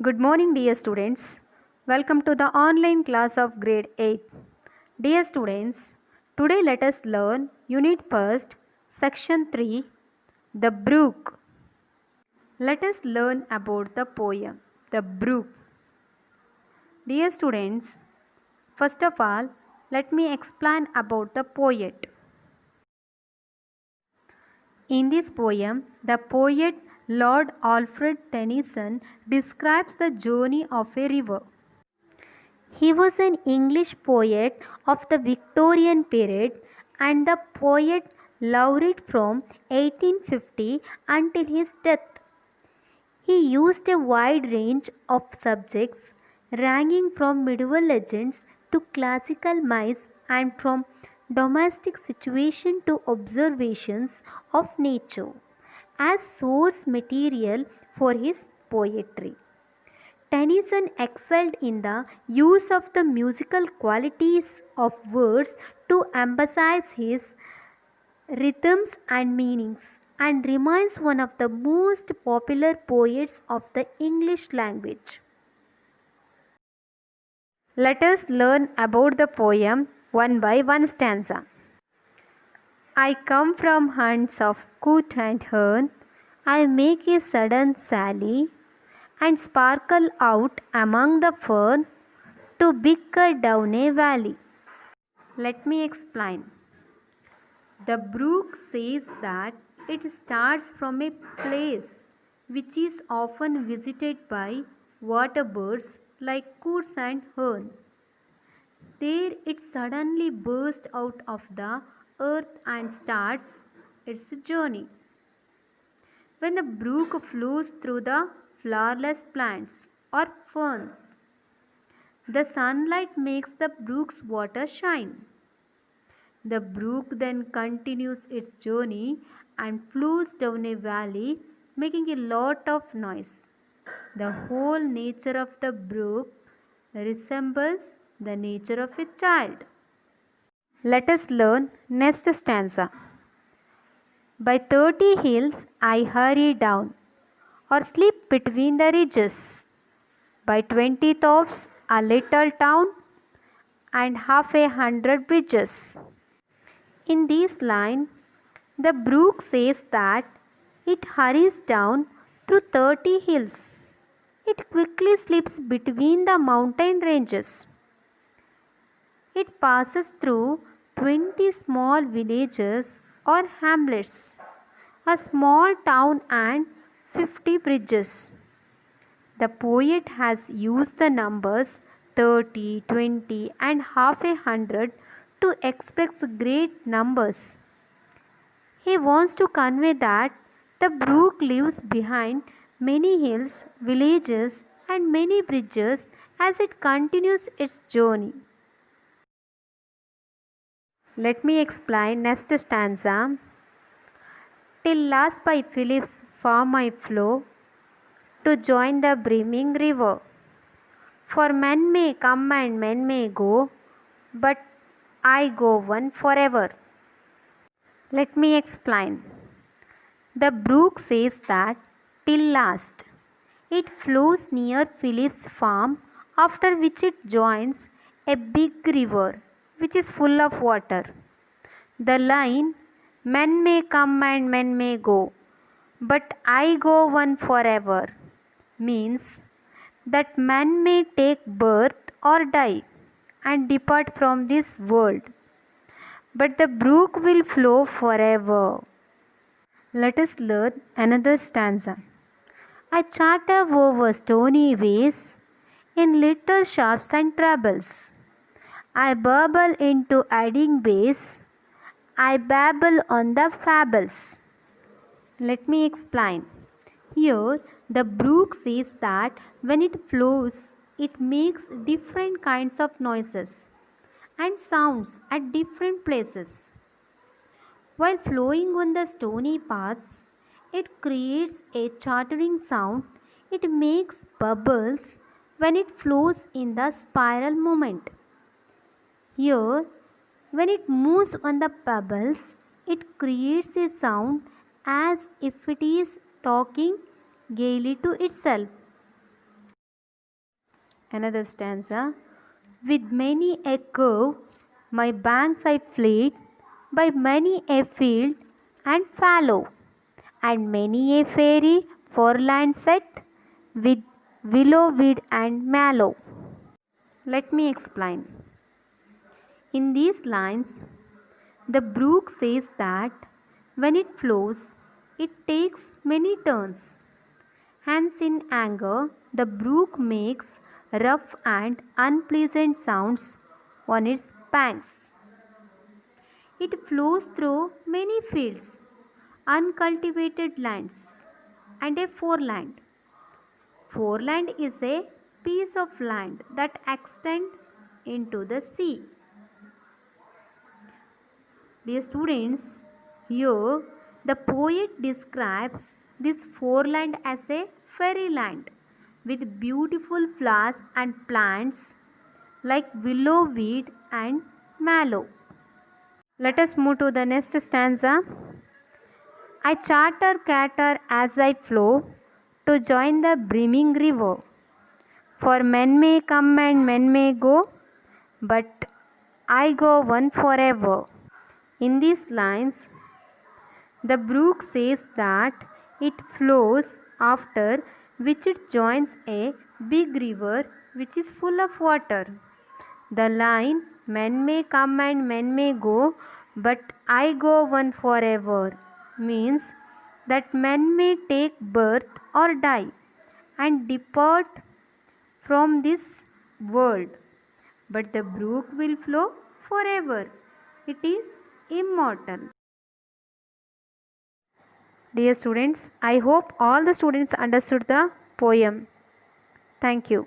Good morning, dear students. Welcome to the online class of grade 8. Dear students, today let us learn Unit 1st, Section 3, The Brook. Let us learn about the poem, The Brook. Dear students, first of all, let me explain about the poet. In this poem, the poet Lord Alfred Tennyson describes the journey of a river. He was an English poet of the Victorian period and the poet laureate from 1850 until his death. He used a wide range of subjects ranging from medieval legends to classical myths and from domestic situation to observations of nature as source material for his poetry. Tennyson excelled in the use of the musical qualities of words to emphasize his rhythms and meanings and remains one of the most popular poets of the English language. Let us learn about the poem one by one stanza. I come from hunts of coot and hern, I make a sudden sally and sparkle out among the fern to bicker down a valley. Let me explain. The brook says that it starts from a place which is often visited by water birds like coots and hern. There it suddenly bursts out of the earth and starts its journey. When the brook flows through the flowerless plants or ferns, the sunlight makes the brook's water shine. The brook then continues its journey and flows down a valley, making a lot of noise. The whole nature of the brook resembles the nature of a child. Let us learn next stanza. By 30 hills I hurry down, or slip between the ridges. By 20 tops a little town, and half a hundred bridges. In this line, the brook says that it hurries down through 30 hills. It quickly slips between the mountain ranges. It passes through 20 small villages or hamlets, a small town and 50 bridges. The poet has used the numbers 30, 20 and half a hundred to express great numbers. He wants to convey that the brook leaves behind many hills, villages and many bridges as it continues its journey. Let me explain next stanza. Till last by Phillips farm I flow to join the brimming river. For men may come and men may go, but I go one forever. Let me explain. The brook says that till last. It flows near Philip's farm, after which it joins a big river which is full of water. The line, men may come and men may go, but I go one forever, means that man may take birth or die and depart from this world, but the brook will flow forever. Let us learn another stanza. I chatter over stony ways in little sharps and trebles. I burble into adding bass. I babble on the fables. Let me explain. Here, the brook says that when it flows, it makes different kinds of noises and sounds at different places. While flowing on the stony paths, it creates a chattering sound. It makes bubbles when it flows in the spiral movement. Here, when it moves on the pebbles, it creates a sound as if it is talking gaily to itself. Another stanza. With many a curve, my banks I fleet, by many a field and fallow, and many a fairy foreland set, with willow weed and mallow. Let me explain. In these lines, the brook says that when it flows, it takes many turns. Hence, in anger, the brook makes rough and unpleasant sounds on its banks. It flows through many fields, uncultivated lands, and a foreland. Foreland is a piece of land that extends into the sea. Dear students, here the poet describes this foreland as a fairyland with beautiful flowers and plants like willow weed and mallow. Let us move to the next stanza. I cater as I flow to join the brimming river. For men may come and men may go, but I go one forever. In these lines, the brook says that it flows after which it joins a big river which is full of water. The line, men may come and men may go, but I go one forever, means that men may take birth or die and depart from this world, but the brook will flow forever. It is immortal. Dear students, I hope all the students understood the poem. Thank you.